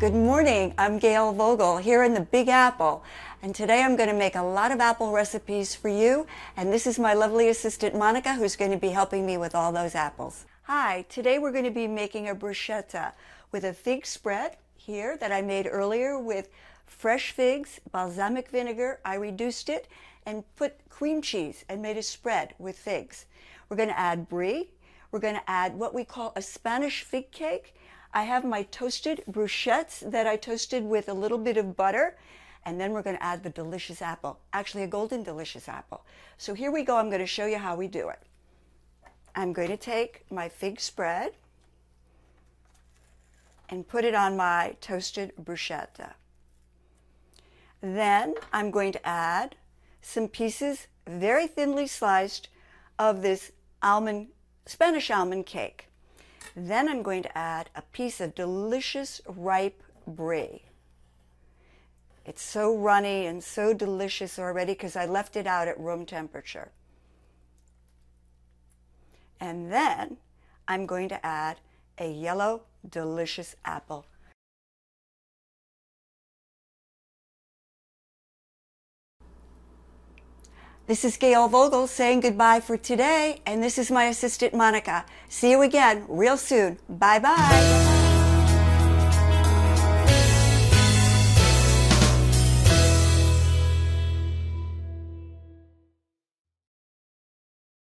Good morning, I'm Gail Vogel here in the Big Apple, and today I'm going to make a lot of apple recipes for you, and this is my lovely assistant Monica who's going to be helping me with all those apples. Hi, today we're going to be making a bruschetta with a fig spread here that I made earlier with fresh figs, balsamic vinegar. I reduced it and put cream cheese and made a spread with figs. We're going to add brie. We're going to add what we call a Spanish fig cake. I have my toasted bruschettes that I toasted with a little bit of butter, and then we're going to add the delicious apple, actually a golden delicious apple. So here we go. I'm going to show you how we do it. I'm going to take my fig spread and put it on my toasted bruschetta. Then I'm going to add some pieces, very thinly sliced, of this Spanish almond cake. Then I'm going to add a piece of delicious ripe brie. It's so runny and so delicious already because I left it out at room temperature. And then I'm going to add a yellow delicious apple. This is Gail Vogel saying goodbye for today, and this is my assistant Monica. See you again real soon. Bye-bye.